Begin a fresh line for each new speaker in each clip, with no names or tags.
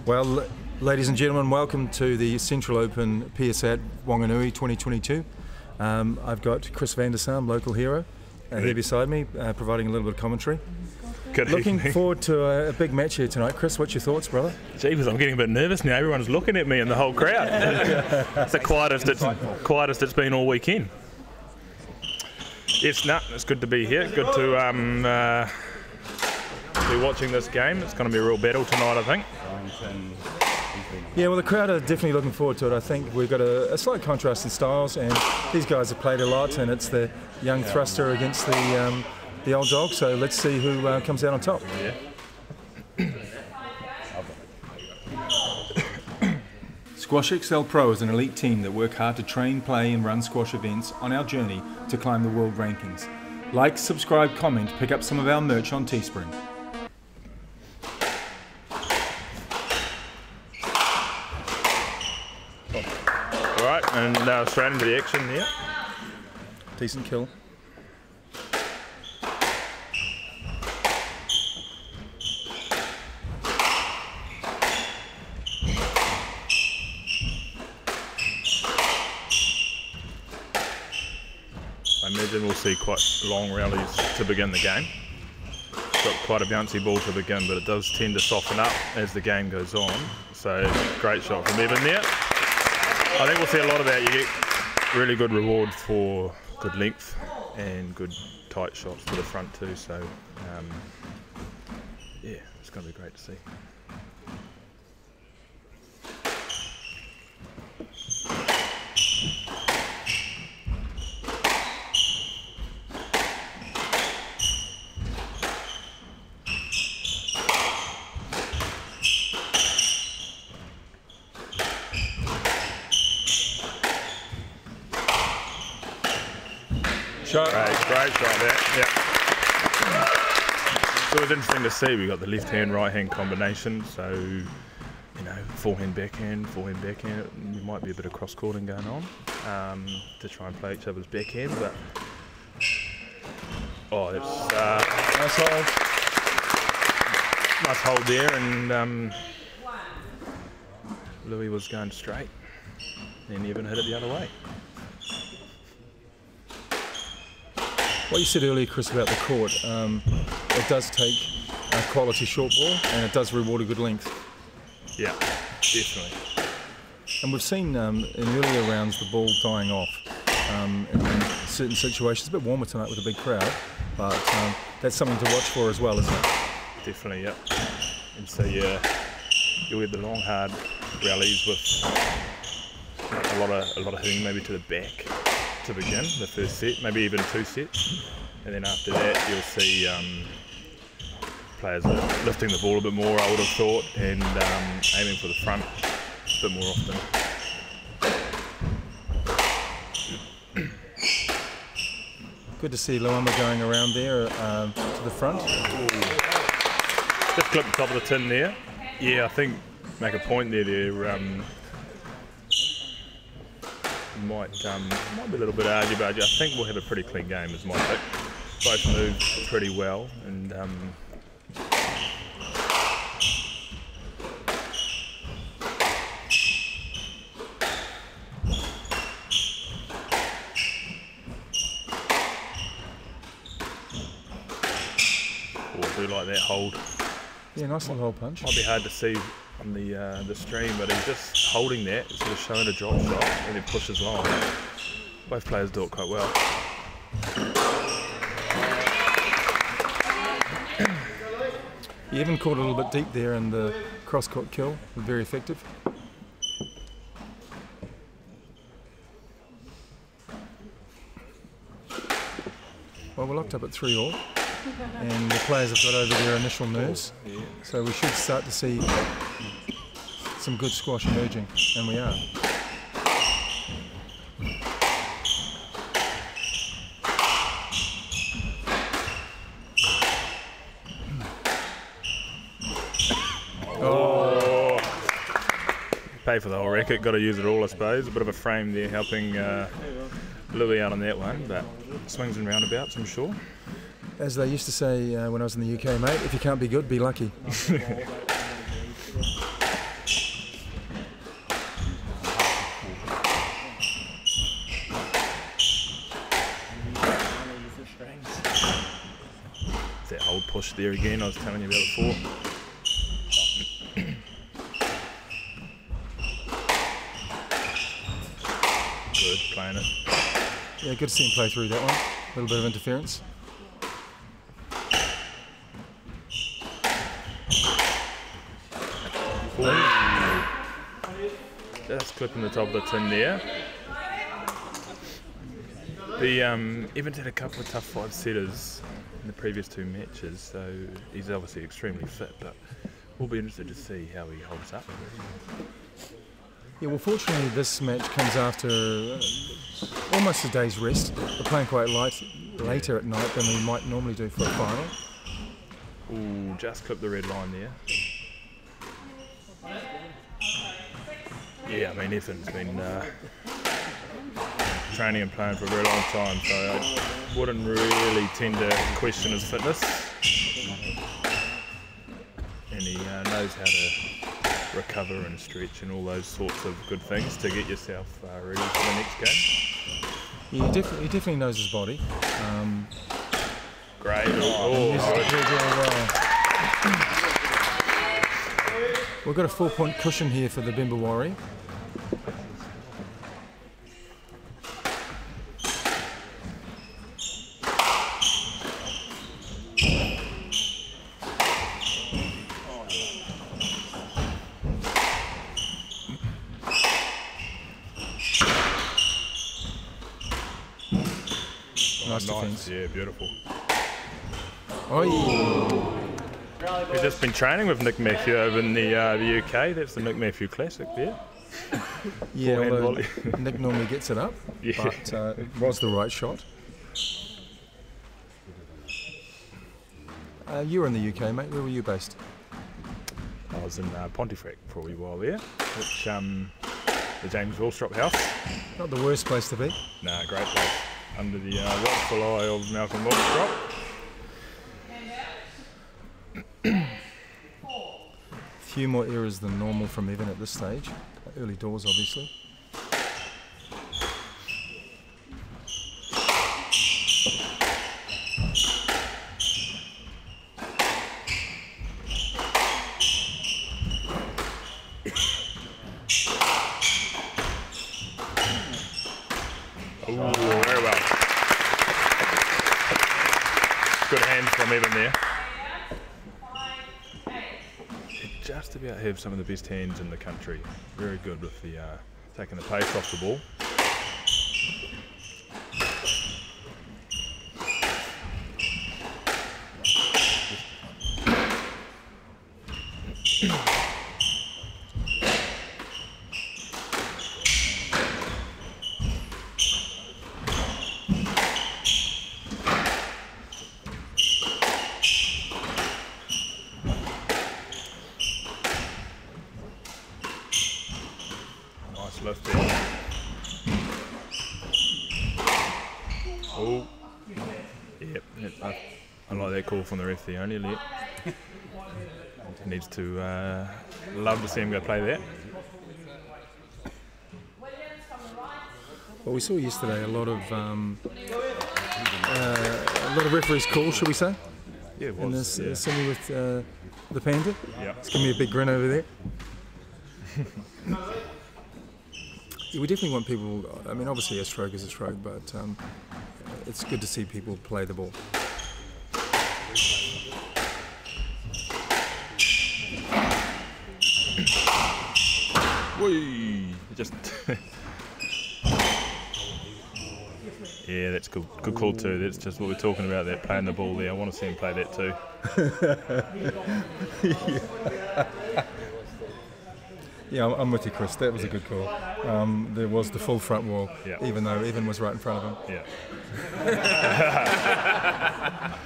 Well, ladies and gentlemen, welcome to the Central Open PSA at Wanganui 2022. I've got Chris van der Sam, local hero, here beside me, providing a little bit of commentary.
Good
Looking
evening.
forward to a big match here tonight. Chris, what's your thoughts, brother?
Jeepers, I'm getting a bit nervous now. Everyone's looking at me and the whole crowd. It's the quietest it's been all weekend. Yes, it's good to be here. Good to be watching this game. It's going to be a real battle tonight, I think.
Yeah, well, the crowd are definitely looking forward to it. I think we've got a slight contrast in styles, and these guys have played a lot, and it's the young thruster against the old dog. So let's see who comes out on top.
Yeah.
Squash XLPRO is an elite team that work hard to train, play and run squash events on our journey to climb the world rankings. Like, subscribe, comment, pick up some of our merch on Teespring.
Alright, and straight into the action here.
Decent kill.
I imagine we'll see quite long rallies to begin the game. It's got quite a bouncy ball to begin, but it does tend to soften up as the game goes on. So, great shot from Evan there. I think we'll see a lot of that. You get really good reward for good length and good tight shots to the front too. So, yeah, it's going to be great to see. Great shot there. Yeah. So it was interesting to see. We got the left-hand, right-hand combination. So, you know, forehand, backhand. There might be a bit of cross-courting going on to try and play each other's backhand. But that's nice hold there, and Louis was going straight, and Evan hit it the other way.
What you said earlier, Chris, about the court, it does take a quality short ball, and it does reward a good length.
Yeah, definitely.
And we've seen in earlier rounds the ball dying off in certain situations. It's a bit warmer tonight with a big crowd, but that's something to watch for as well, isn't it?
Definitely, yeah. And so you'll get the long, hard rallies with a lot of hitting maybe to the back to begin the first set, maybe even two sets, and then after that you'll see players lifting the ball a bit more, I would have thought, and aiming for the front a bit more often.
Good to see LWAMBA going around there to the front.
Just clip the top of the tin there. Yeah, I think make a point there. Might be a little bit argy-bargy. I think we'll have a pretty clean game as my pick. Both move pretty well, and do like that hold.
Yeah, nice little hold punch.
Might be hard to see on the stream, but he's just holding that, sort of showing a drop shot, and then pushes long. Both players do it quite well.
You even caught a little bit deep there in the cross-court kill. Very effective. Well, we're locked up at 3-all. And the players have got over their initial nerves, so we should start to see some good squash emerging, and we are.
Oh! Pay for the whole racket, got to use it all, I suppose. A bit of a frame there helping Louis out on that one, but swings and roundabouts, I'm sure.
As they used to say when I was in the UK, mate, if you can't be good, be lucky.
switch there again I was telling you about before. Good, playing it.
Yeah, good to see him play through that one. A little bit of interference.
Just clipping the top of the tin there. Evans had a couple of tough 5-setters in the previous 2 matches, so he's obviously extremely fit, but we'll be interested to see how he holds up.
Yeah, well, fortunately this match comes after almost a day's rest. We're playing quite later at night than we might normally do for a final.
Ooh, just clipped the red line there. Yeah, I mean, Ethan's been training and playing for a very long time, so I wouldn't really tend to question his fitness. And he knows how to recover and stretch and all those sorts of good things to get yourself ready for the next game.
Yeah, he definitely knows his body.
Great.
We've got a 4-point cushion here for the Bimbawari. Nice defense.
Yeah, beautiful.
Oh,
We've just been training with Nick Matthew over in the UK. That's the Nick Matthew Classic there.
yeah, although Nick normally gets it up,
Yeah.
but it was the right shot. You were in the UK, mate. Where were you based?
I was in Pontefract for a wee while there, which the James Willstrop house.
Not the worst place to be.
Nah, great place. Under the watchful eye of Malcolm Willstrop.
A few more errors than normal from Evan at this stage. Early doors, obviously.
Ooh, very well. Good hands from Evan there. Just about have some of the best hands in the country. Very good with the taking the pace off the ball. Lift there. Oh, yep. I like that call from the ref there. Only let. Needs to love to see him go play that.
Well, we saw yesterday a lot of referees' calls, shall we say?
Yeah, it was.
In this
yeah.
semi with the Panda.
Yeah.
It's giving me a big grin over there. Yeah, we definitely want people, I mean, obviously a stroke is a stroke, but it's good to see people play the ball.
Whee! Just yeah, that's good. Good call too. That's just what we're talking about. That playing the ball there. I want to see him play that too.
Yeah, I'm with you, Chris. That was a good call. There was the full front wall, even though Evan was right in front of him.
Yeah.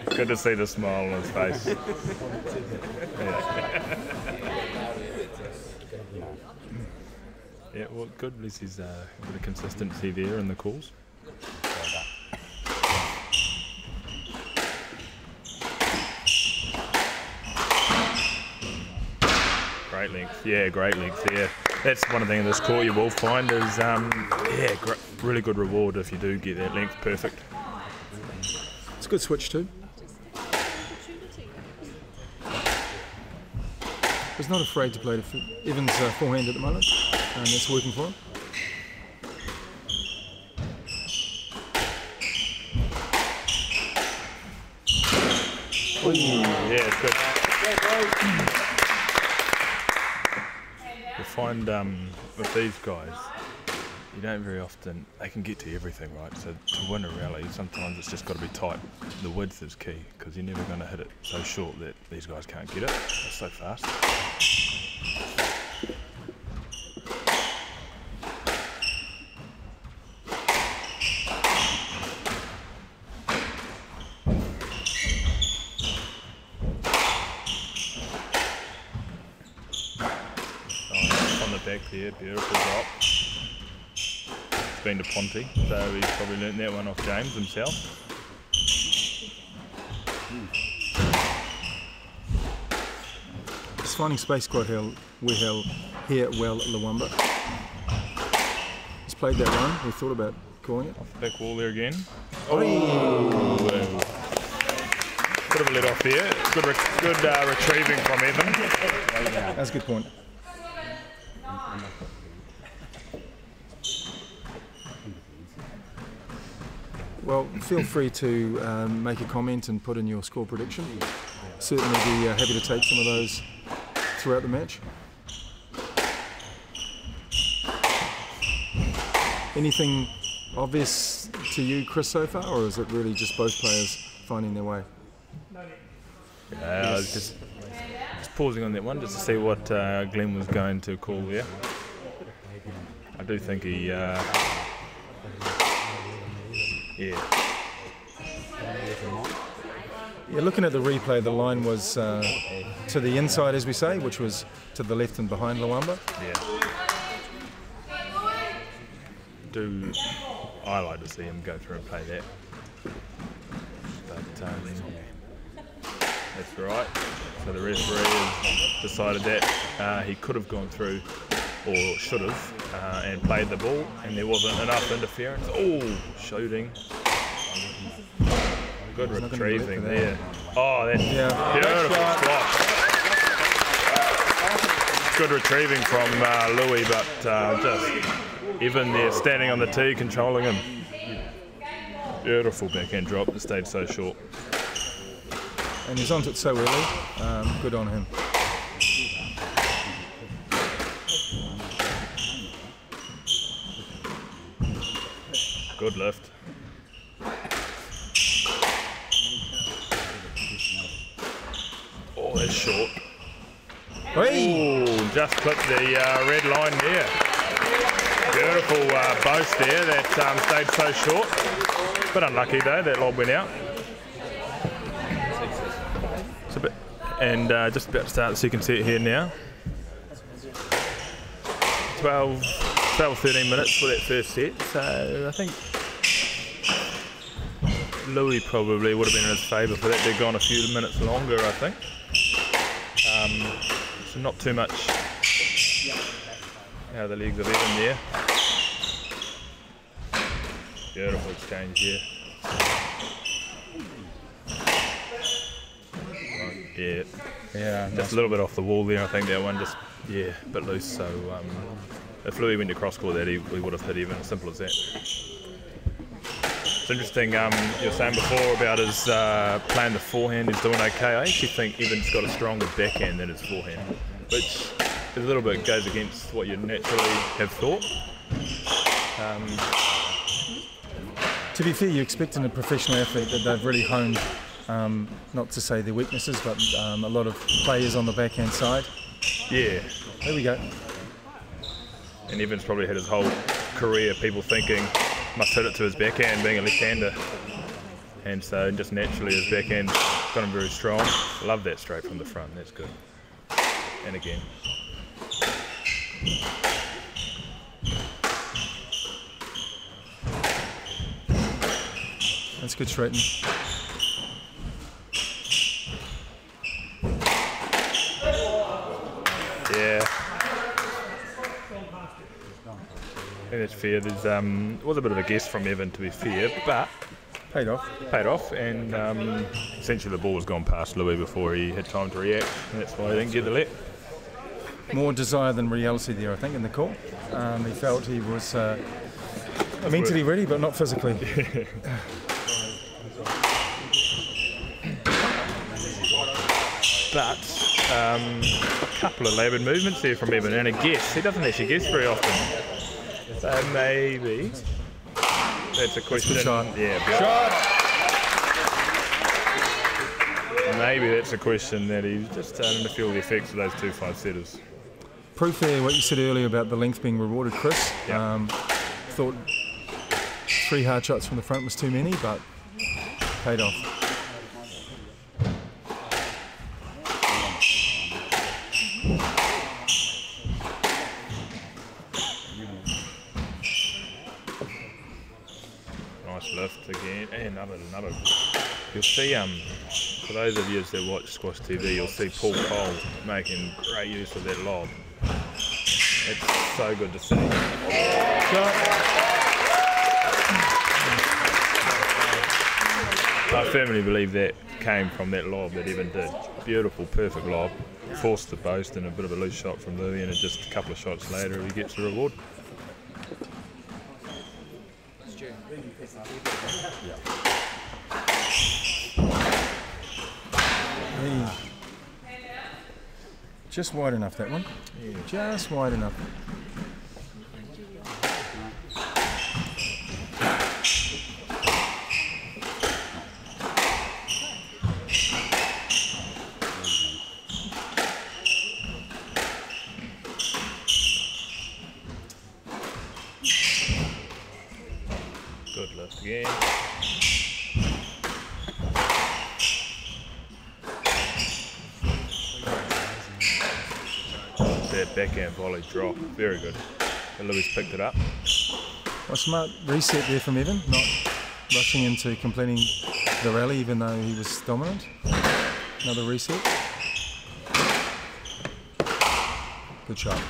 Good to see the smile on his face. Yeah, well, good. At least he's a bit of consistency there in the calls. Great length, yeah, great length, yeah. That's one thing in this court you will find is, really good reward if you do get that length perfect.
It's a good switch too. He's not afraid to play the Evans forehand at the moment, and that's working for him.
Ooh, yeah, it's good. You find with these guys, you don't very often, they can get to everything, right? So to win a rally, sometimes it's just got to be tight. The width is key, because you're never going to hit it so short that these guys can't get it. It's so fast. Back there, beautiful drop. It's been to Ponty, so he's probably learnt that one off James himself.
Just finding space quite well here at LWAMBA. He's played that one, we thought about calling it.
Off the back wall there again. Oh! Bit of a let off there. Good retrieving from Evan.
That's a good point. Well, feel free to make a comment and put in your score prediction. Certainly be happy to take some of those throughout the match. Anything obvious to you, Chris, so far, or is it really just both players finding their way?
I was just pausing on that one just to see what Glenn was going to call there. I do think he, yeah.
Yeah, looking at the replay, the line was to the inside, as we say, which was to the left and behind LWAMBA.
Yeah. I like to see him go through and play that. But that's right. So the referee has decided that he could have gone through, or should have, and played the ball, and there wasn't enough interference. Oh, shooting. Good retrieving there. Oh, that's beautiful spot. Good retrieving from Lui, but just even there standing on the tee, controlling him. Beautiful backhand drop that stayed so short.
And he's onto it so early. Good on him.
Good lift. Oh, that's short. Oh, just clipped the red line there. Beautiful boast there that stayed so short. Bit unlucky though, that lob went out. It's a bit, and just about to start the second set here now. 12-13 minutes for that first set, so I think Lui probably would have been in his favour for that to have gone a few minutes longer, I think. So not too much out of the legs of Evan there. Beautiful exchange here. Yeah, just a little bit off the wall there. I think that one just, a bit loose. So if Lui went to cross court that, he would have hit even. Simple as that. It's interesting, you were saying before about his playing the forehand, he's doing okay. I actually think Evan's got a stronger backhand than his forehand, which a little bit goes against what you naturally have thought.
To be fair, you expect in a professional athlete that they've really honed, not to say their weaknesses, but a lot of players on the backhand side.
Yeah.
There we go.
And Evan's probably had his whole career people thinking, must hit it to his backhand, being a left-hander, and so just naturally his backhand got him very strong. Love that straight from the front, that's good. And again.
That's good straightening.
Yeah. I think that's fair. There's was a bit of a guess from Evan, to be fair, but
paid off.
Paid off, and essentially the ball was gone past Lui before he had time to react, and that's why he didn't get the let.
more desire than reality there, I think, in the call. He felt he was mentally ready, but not physically.
But a couple of laboured movements there from Evan, and a guess. He doesn't actually guess very often. So maybe that's a question. Yeah, shot. Maybe that's a question that he's just starting to feel the effects of those 2 5-setters.
Proof there, what you said earlier about the length being rewarded, Chris.
Yep.
Thought 3 hard shots from the front was too many, but paid off.
Nice lift again, and another. You'll see, for those of you that watch Squash TV, you'll see Paul Cole making great use of that lob. It's so good to see. I firmly believe that came from that lob that Evan did. Beautiful, perfect lob. Forced the post and a bit of a loose shot from Lui, and just a couple of shots later he gets the reward.
Just wide enough, that one. Yeah. Just wide enough.
Good lift again. That backhand volley drop, very good. And Louis picked it up.
A smart reset there from Evan, not rushing into completing the rally even though he was dominant. Another reset. Good shot.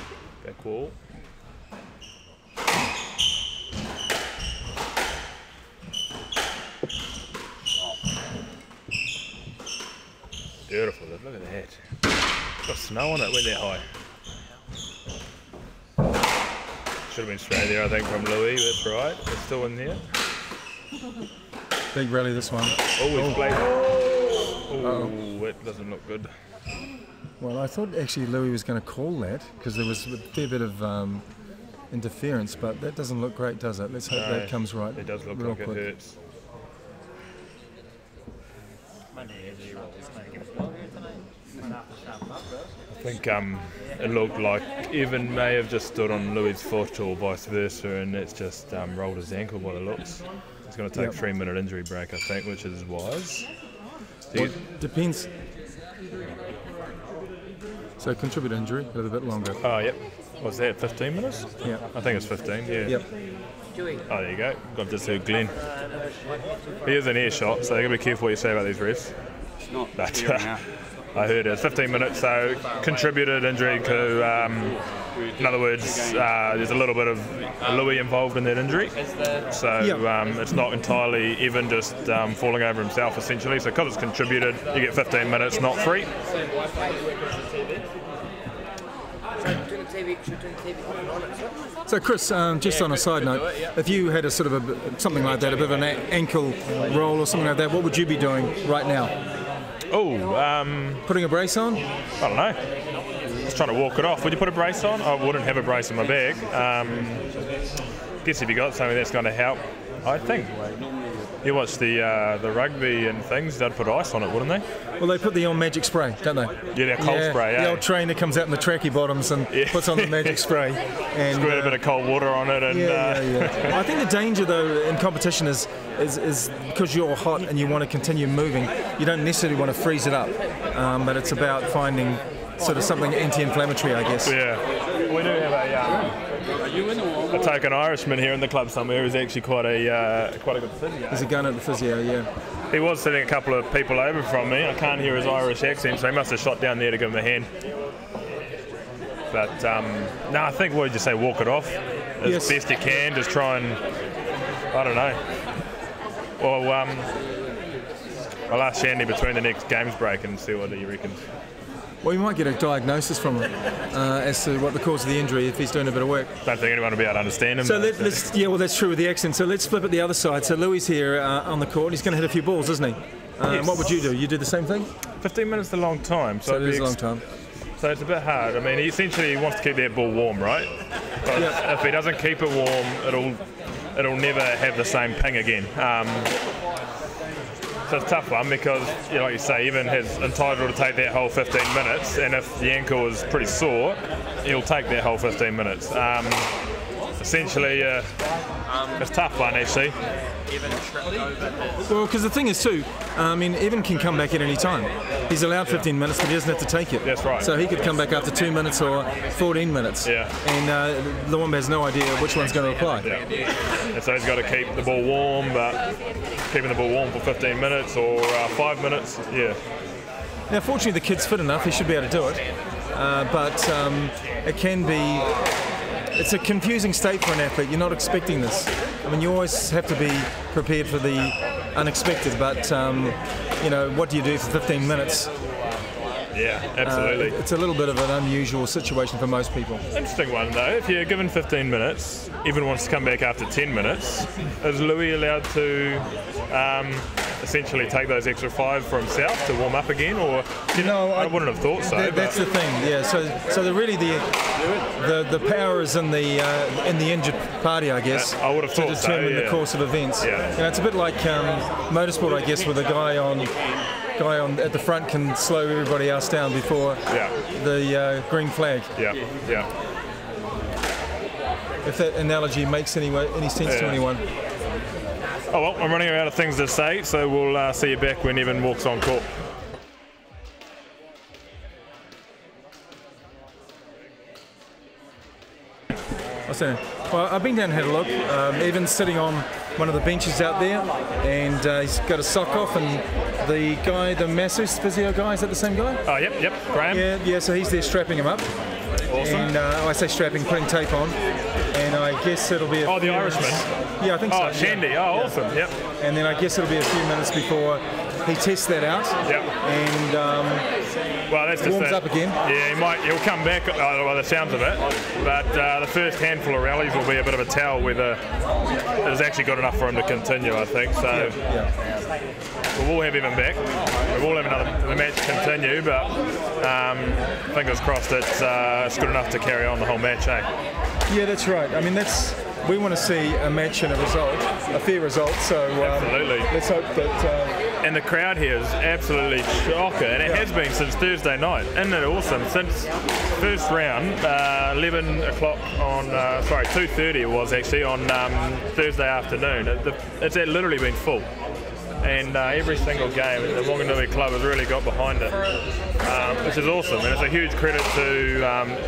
Back wall. Beautiful, look at that. Got snow on it, went that high. Should have been straight there, I think, from Louis. That's right. It's still in there.
Big rally, this one.
Oh, he's played. Oh, that doesn't look good.
Well, I thought actually Louis was going to call that because there was a fair bit of interference, but that doesn't look great, does it? Let's hope that comes right.
It does look
real
like
quick.
It hurts. I think it looked like Evan may have just stood on Louis' foot or vice versa, and it's just rolled his ankle by the looks. It's going to take a 3-minute injury break, I think, which is wise.
Well, depends. So contribute injury a little bit longer.
Oh, yep. Was that 15 minutes?
Yeah.
I think it's 15, yeah.
Yep.
Oh, there you go. I've just heard Glenn. He is an air shot, so you got to be careful what you say about these refs.
It's not.
But, I heard it was 15 minutes, so contributed injury to, in other words, there's a little bit of Louis involved in that injury. So it's not entirely Evan just falling over himself, essentially. So because it's contributed, you get 15 minutes, not 3.
So Chris, just on a side note, if you had a sort of something like that, a bit of an ankle roll or something like that, what would you be doing right now? Putting a brace on?
I don't know. Just trying to walk it off. Would you put a brace on? I wouldn't have a brace in my bag. Guess if you got something that's going to help, I think. You watch the rugby and things, they'd put ice on it, wouldn't they?
Well, they put the old magic spray, don't they?
Yeah, that cold spray,
The old trainer comes out in the tracky bottoms and puts on the magic spray. And
squirt a bit of cold water on it. And,
I think the danger, though, in competition is because you're hot and you want to continue moving, you don't necessarily want to freeze it up. But it's about finding sort of something anti-inflammatory, I guess.
Yeah. We do have a token Irishman here in the club somewhere who's actually quite a good physio.
There's a gun at the physio, yeah.
He was sitting a couple of people over from me. I can't hear his Irish accent, so he must have shot down there to give him a hand. But no, I think, what did you say, walk it off as best you can. Just try and, I don't know. Well, I'll ask Shandy between the next games break and see what he reckons.
Well, you might get a diagnosis from him as to what the cause of the injury if he's doing a bit of work.
Don't think anyone will be able to understand him.
So let's, yeah, well, that's true with the accent. So let's flip it the other side. So Louis here on the court. He's going to hit a few balls, isn't he?
Yes.
What would you do? You do the same thing?
15 minutes is a long time.
So it is a long time.
So it's a bit hard. I mean, he essentially wants to keep that ball warm, right? But if he doesn't keep it warm, it'll never have the same ping again. So it's a tough one because, you know, like you say, even he's entitled to take that whole 15 minutes, and if the ankle is pretty sore, he'll take that whole 15 minutes. Essentially, it's a tough one, actually.
Well, because the thing is too, I mean, Evan can come back at any time. He's allowed 15 minutes, but he doesn't have to take it.
That's right.
So he could come back after 2 minutes or 14 minutes.
Yeah.
And the WHANGANUI has no idea which one's going to apply.
Yeah. And so he's got to keep the ball warm, but keeping the ball warm for 15 minutes or 5 minutes, yeah.
Now, fortunately, the kid's fit enough; he should be able to do it. But it can be. It's a confusing state for an athlete. You're not expecting this. I mean, you always have to be prepared for the unexpected. But you know, what do you do for 15 minutes?
Yeah, absolutely.
It's a little bit of an unusual situation for most people.
Interesting one though. If you're given 15 minutes, Evan wants to come back after 10 minutes. Is Louis allowed to essentially take those extra 5 for himself to warm up again, or
no?
I wouldn't have thought so.
That's the thing. Yeah. So the power is in the injured party, I guess.
I would have thought
to determine the course of events.
Yeah.
You know, it's a bit like motorsport, I guess, where the guy at the front can slow everybody else down before the green flag.
Yeah, yeah.
If that analogy makes any sense to anyone.
Oh well, I'm running out of things to say, so we'll see you back when Evan walks on court. Well,
I've been down and had a look. Evan's sitting on one of the benches out there, and he's got a sock off, and the masseuse physio guy, is that the same guy?
Oh, yep, Graham.
Yeah, so he's there strapping him up.
Awesome.
And I say strapping, putting tape on, and I guess it'll be
the Irishman?
Yeah, I think so.
Oh, Shandy, awesome, yep.
And then I guess it'll be a few minutes before he tests that out.
Yep.
And
well, that's just
warms up again.
Yeah, he'll come back by the sounds of it, but the first handful of rallies will be a bit of a tell whether it's actually good enough for him to continue, I think. So we'll have Evan back. We'll have the match continue, but fingers crossed it's good enough to carry on the whole match, eh?
Yeah, that's right. I mean, we want to see a match and a result, a fair result. So
absolutely.
Let's hope that.
And the crowd here is absolutely shocker, and it has been since Thursday night. Isn't it awesome? Since first round, 11 o'clock on, 2:30 it was actually on Thursday afternoon. It's literally been full. And every single game, the Wanganui club has really got behind it, which is awesome. And it's a huge credit to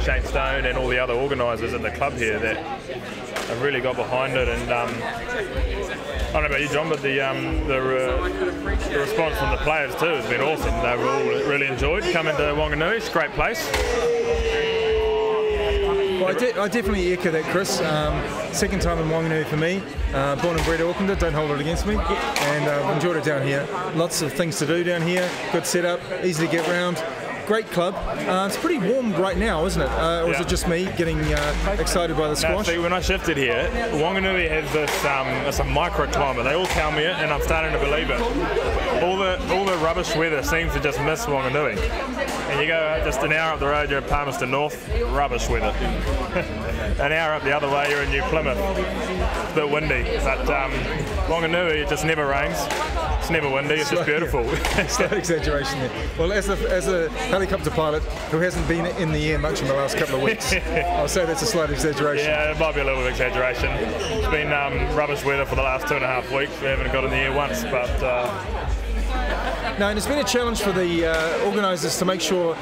Shane Stone and all the other organisers in the club here that have really got behind it. And I don't know about you, John, but the response from the players too has been awesome. They've all really enjoyed coming to Wanganui. It's a great place.
Well, I definitely echo that, Chris. Second time in Wanganui for me. Born and bred Aucklander, don't hold it against me. And I've enjoyed it down here. Lots of things to do down here. Good setup, easy to get around. Great club. It's pretty warm right now, isn't it? Or is it just me getting excited by the squash?
No, see, when I shifted here, Wanganui has this it's a microclimate. They all tell me it, and I'm starting to believe it. All the rubbish weather seems to just miss Wanganui. And you go just an hour up the road, you're at Palmerston North, rubbish weather. An hour up the other way, you're in New Plymouth. It's a bit windy, but Wanganui, it just never rains. It's never windy, it's just beautiful.
Slight exaggeration there. Well, as a helicopter pilot who hasn't been in the air much in the last couple of weeks, I'll say that's a slight exaggeration.
Yeah, it might be a little bit of exaggeration. It's been rubbish weather for the last 2.5 weeks. We haven't got in the air once, but...
No, and it's been a challenge for the organisers to make sure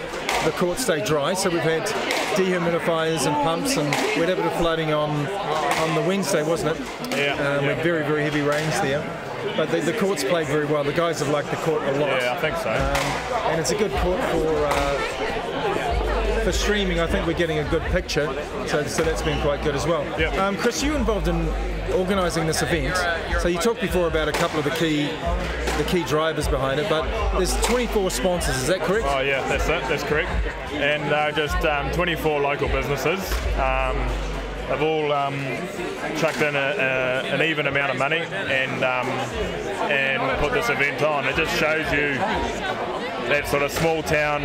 the court stay dry. So we've had dehumidifiers and pumps, and we had a bit of flooding on the Wednesday, wasn't it?
Yeah.
With very, very heavy rains there. But the court's played very well. The guys have liked the court a lot.
Yeah, I think so.
And it's a good court for for streaming, I think we're getting a good picture, so that's been quite good as well.
Yep.
Chris, you involved in organising this event, so you talked before about a couple of the key drivers behind it, but there's 24 sponsors, is that correct?
Oh yeah, that's correct. And just 24 local businesses. They've all chucked in an even amount of money and put this event on. It just shows you that sort of small town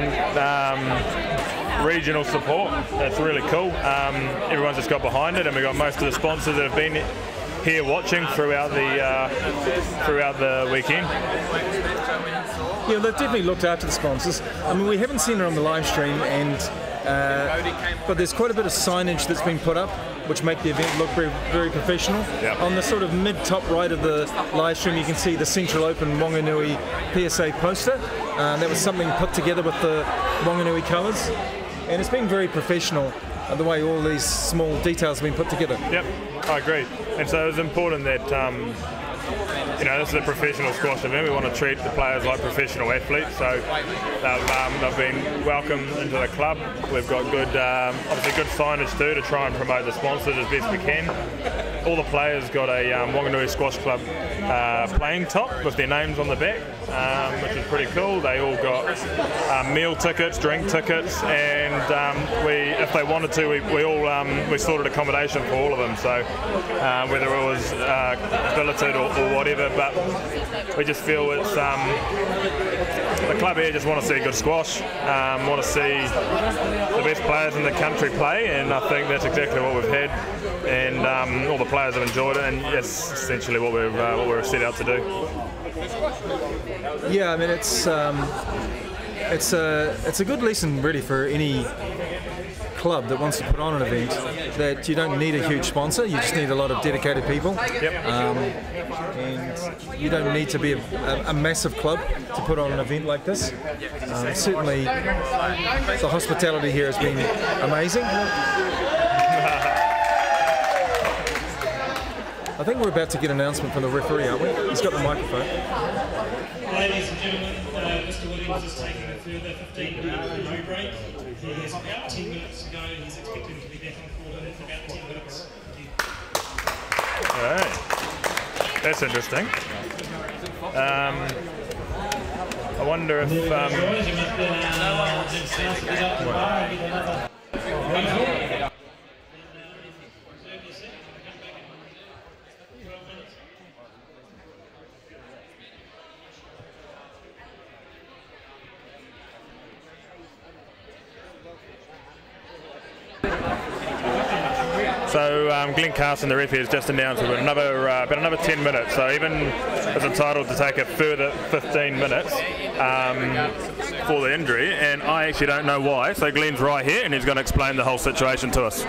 regional support. That's really cool. Everyone's just got behind it, and we've got most of the sponsors that have been here watching throughout the weekend.
Yeah, they've definitely looked after the sponsors. I mean, we haven't seen it on the live stream, but there's quite a bit of signage that's been put up, which make the event look very, very professional.
Yep.
On the sort of mid-top right of the live stream, you can see the Central Open Wanganui PSA poster. That was something put together with the Wanganui colours, and it's been very professional, the way all these small details have been put together.
Yep, I agree. And so it's important that this is a professional squash event. We want to treat the players like professional athletes, so they've been welcomed into the club. We've got good, obviously good signage too to try and promote the sponsors as best we can. All the players got a Wanganui Squash Club playing top with their names on the back, which is pretty cool. They all got meal tickets, drink tickets, and if they wanted to, we sorted accommodation for all of them. So whether it was billeted or whatever, but we just feel it's the club here just want to see good squash, want to see the best players in the country play, and I think that's exactly what we've had, and all the players have enjoyed it, and that's essentially what we're set out to do.
Yeah, I mean it's a good lesson really for any club that wants to put on an event, that you don't need a huge sponsor, you just need a lot of dedicated people.
Yep.
And you don't need to be a massive club to put on an event like this. Certainly the hospitality here has been amazing. I think we're about to get an announcement from the referee, aren't we? He's got the microphone.
Ladies and gentlemen, Mr. Williams is taking a further 15-minute no break. He has about 10 minutes to go, and he's expecting to be back on court in about 10 minutes.
All right. That's interesting. I wonder if... So Glenn Carson, the referee, has just announced about another 10 minutes, so even is entitled to take a further 15 minutes for the injury, and I actually don't know why, so Glenn's right here and he's going to explain the whole situation to us.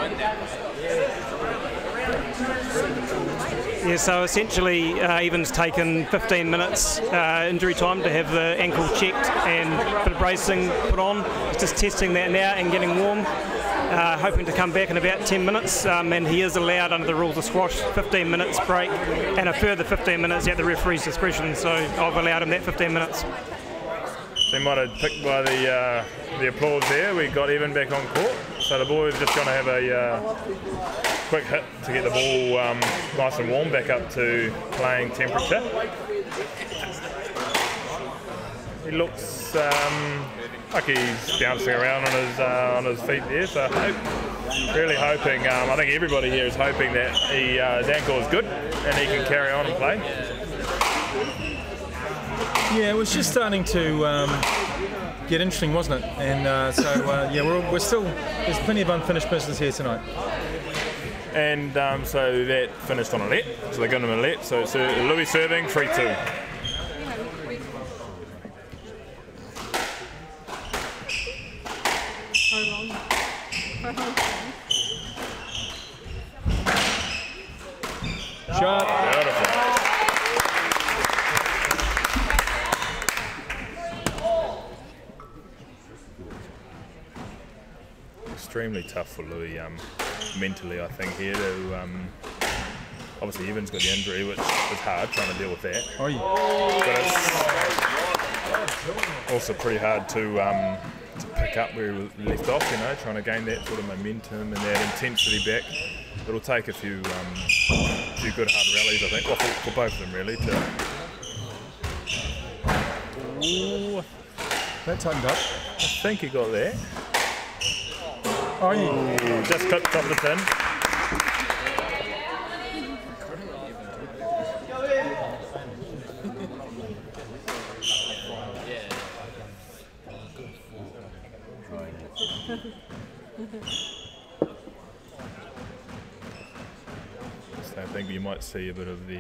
Yeah, so essentially Evan's taken 15 minutes injury time to have the ankle checked and a bit of bracing put on. He's just testing that now and getting warm. Hoping to come back in about 10 minutes, and he is allowed under the rules of squash 15 minutes break and a further 15 minutes at the referee's discretion, so I've allowed him that 15 minutes.
So you might have picked by the applause there, we got Evan back on court, so the boys are just going to have a quick hit to get the ball nice and warm back up to playing temperature. He looks like he's bouncing around on his feet there, so really hoping, I think everybody here is hoping that his ankle is good and he can carry on and play.
Yeah, it was just starting to get interesting, wasn't it? And yeah, we're still, there's plenty of unfinished business here tonight.
And so that finished on a let, so they're going to a let, so it's Lui serving 3-2.
Shot.
Beautiful. Extremely tough for Lui mentally, I think, here to obviously Evan's got the injury, which is hard trying to deal with that.
Oh, yeah.
But it's also pretty hard to pick up where he left off, you know, trying to gain that sort of momentum and that intensity back. It'll take a few good hard rallies, I think, well, for both of them really. Ooh,
That tightened up.
I think he got there.
Oh, yeah.
Just clipped top of the tin. So I think you might see a bit of the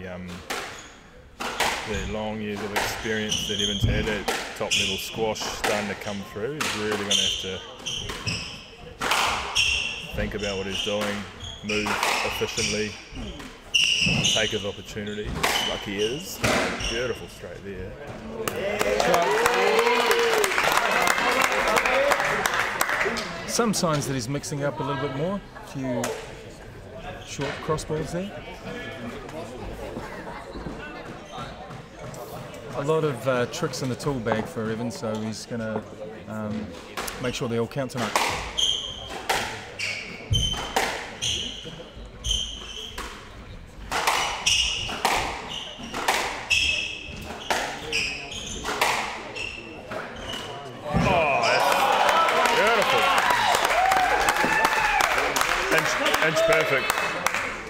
long years of experience that Evan's had at top level squash starting to come through. He's really going to have to think about what he's doing, move efficiently, take his opportunity like he is. Beautiful straight there.
Some signs that he's mixing up a little bit more. A few short crossballs there. A lot of tricks in the tool bag for Evan, so he's going to make sure they all count tonight.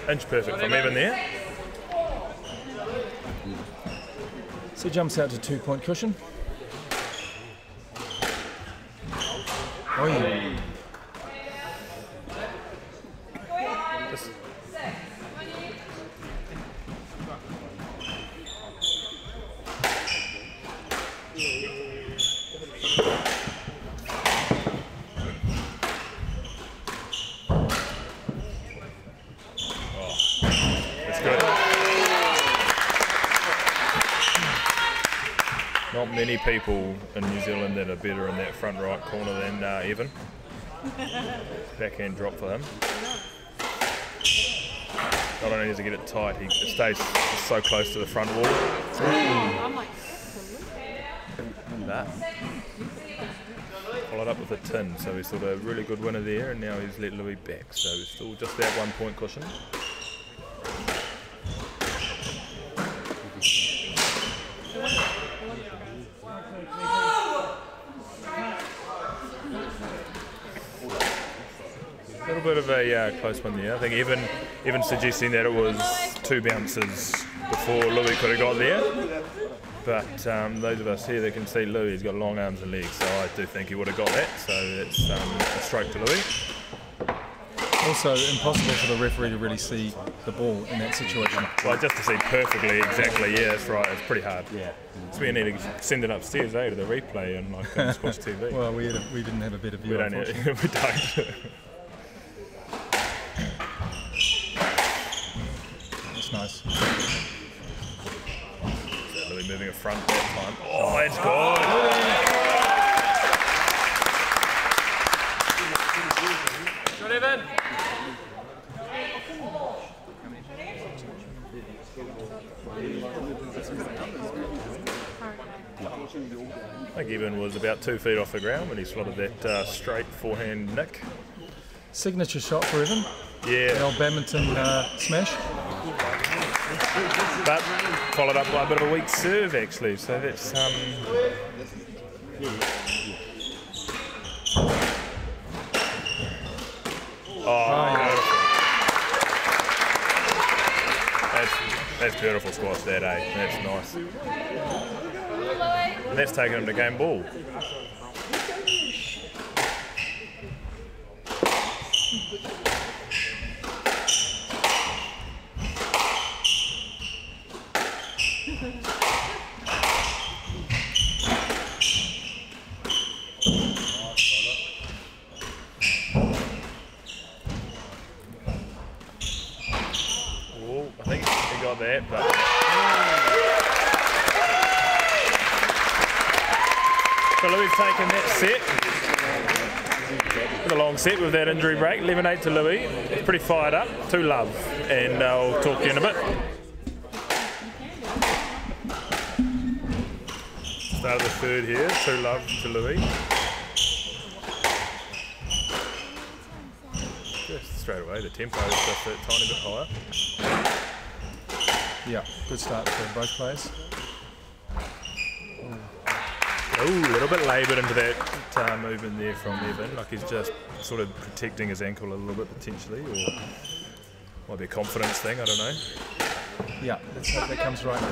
Inch perfect from Evan there.
So jumps out to 2-point cushion. Oh yeah.
Not many people in New Zealand that are better in that front right corner than Evan. Backhand drop for him. Not only does he get it tight, he stays so close to the front wall. Followed up with a tin, so he's sort of a really good winner there, and now he's let Lui back, so he's still just that 1-point cushion. A little bit of a close one there. I think Evan suggesting that it was 2 bounces before Lui could have got there. But those of us here that can see Lui, he's got long arms and legs, so I do think he would have got that. So it's a stroke to Lui.
Also impossible for the referee to really see the ball in that situation.
Well, just to see perfectly, exactly, yeah, that's right. It's pretty hard. Yeah. So we need to send it upstairs, to the replay and like on Squash TV.
Well, we didn't have a better view.
We don't.
That's nice.
So Lui moving a front that time. Oh, it's good.
Good, Evan.
I think Evan was about 2 feet off the ground when he slotted that straight forehand nick.
Signature shot for Evan.
Yeah.
The old badminton smash.
But followed up by a bit of a weak serve actually, so that's that's beautiful squash that, eh? That's nice. And that's taken him to game ball. I think he got that, but so Louis taken that set, with a long set with that injury break, 11-8 to Louis. He's pretty fired up, 2 love, and I'll talk to you in a bit. Start of the third here, 2 love to Louis. Just straight away, the tempo is just a tiny bit higher.
Yeah, good start for both players.
Oh, a little bit laboured into that movement there from Evan, like he's just sort of protecting his ankle a little bit potentially, or might be a confidence thing, I don't know.
Yeah, let's hope that comes right now.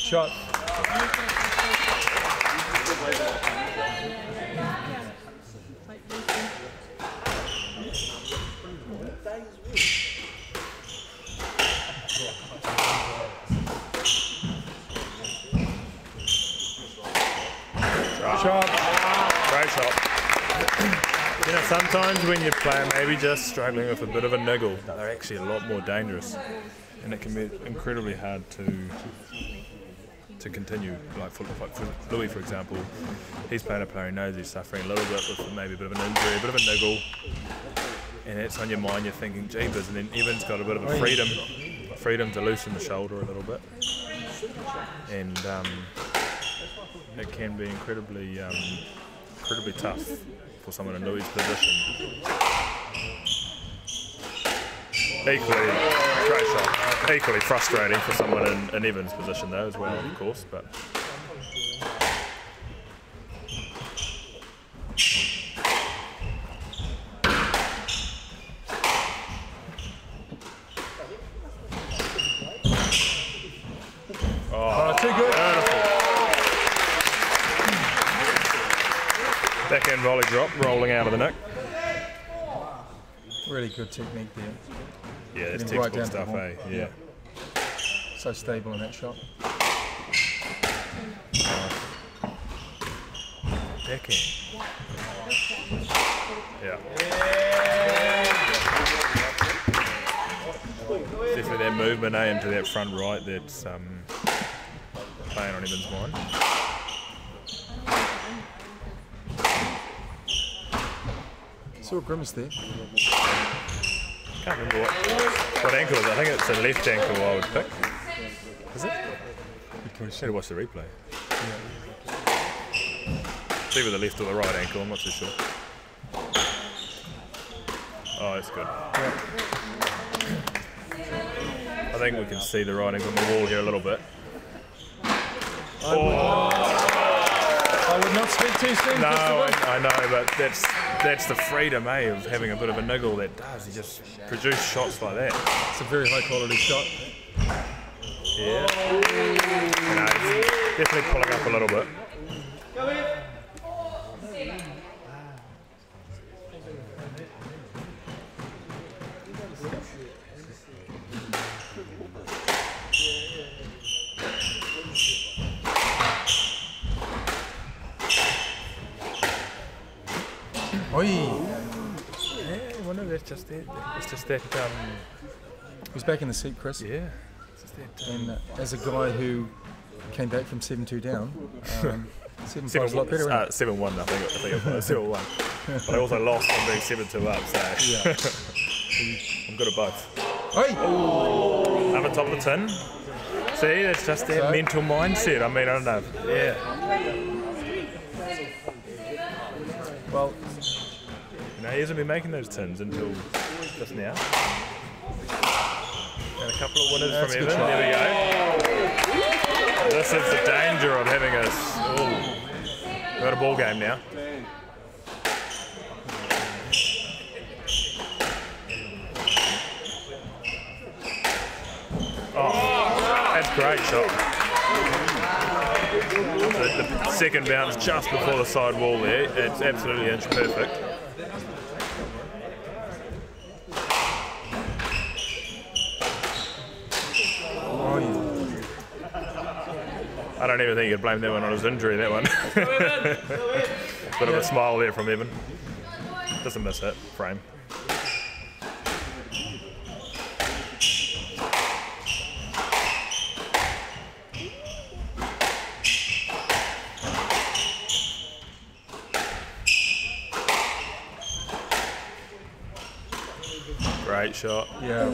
Shot.
Great shot. You know, sometimes when you're playing maybe just struggling with a bit of a niggle, they're actually a lot more dangerous, and it can be incredibly hard to continue. Like for Louis, for example, he's playing a player who knows he's suffering a little bit with maybe a bit of an injury, a bit of a niggle, and it's on your mind. You're thinking, jeepers, and then Evan's got a bit of a freedom to loosen the shoulder a little bit, and it can be incredibly tough for someone in Louis' position. Equally, great shot. Equally frustrating for someone in Evan's position though as well, of course. But
Too good.
Beautiful. Backhand volley drop, rolling out of the neck.
Really good technique there.
Yeah, that's
Getting right
textbook
down to the
stuff,
ball.
eh? Yeah.
So stable in that shot.
Backhand. Yeah. Definitely that movement, into that front right that's playing on Evan's mind.
Saw a grimace there.
Can't remember what ankle is it. I think it's the left ankle I would pick. Is it? Need to watch the replay.
Yeah.
It's either the left or the right ankle, I'm not too sure. Oh, that's good.
Yeah.
I think we can see the writing on the wall here a little bit.
I would not speak too soon.
No, I know, but that's the freedom, of having a bit of a niggle that does. You just produce shots like that.
It's a very high quality shot.
Yeah. Definitely pulling up a little bit.
Oi!
Yeah, I wonder if that's just that. It's just that.
He's back in the seat, Chris.
Yeah. It's just that.
And as a guy who came back from 7-2 down, 7-5 is a lot better.
7-1, I think it was 7-1. But I also lost from being 7-2 up, so
Yeah.
I'm good at both.
Oi!
Up on top of the tin. See, that's just that mental mindset. I mean, I don't know. Yeah.
Well,
He hasn't been making those tins until just now. And a couple of winners from Evan. There we go. This is the danger of having a. We've got a ball game now. Oh, that's a great shot. The second bounce just before the side wall there. It's absolutely inch perfect. I don't even think you could blame that one on his injury, that one. Bit of a smile there from Evan. Doesn't miss it, frame. Great shot.
yeah.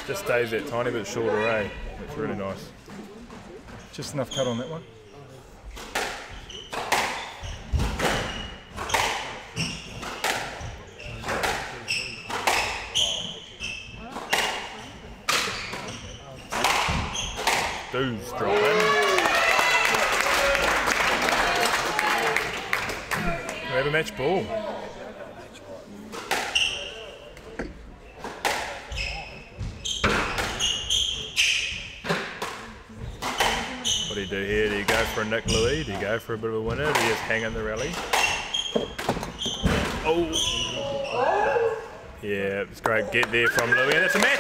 Just stays that tiny bit shorter, eh? It's really nice.
Just enough cut on that one.
Do's drop in. We have a match ball. What do you do here? Do you go for a Nick Louis? Do you go for a bit of a winner? Do you just hang in the rally? Oh! Yeah, it's great get there from Louis, and it's a match!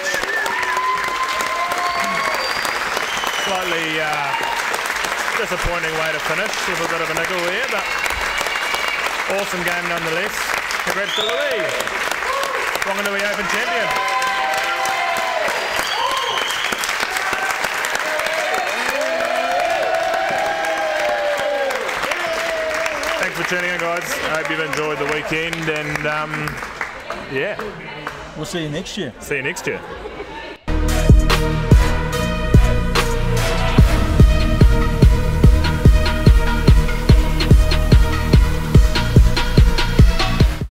Slightly disappointing way to finish with a bit of a nickel there, but awesome game nonetheless. Congrats to Lui, Whanganui Open champion. Thanks for tuning in, guys. I hope you've enjoyed the weekend, and yeah.
We'll see you next year.
See you next year.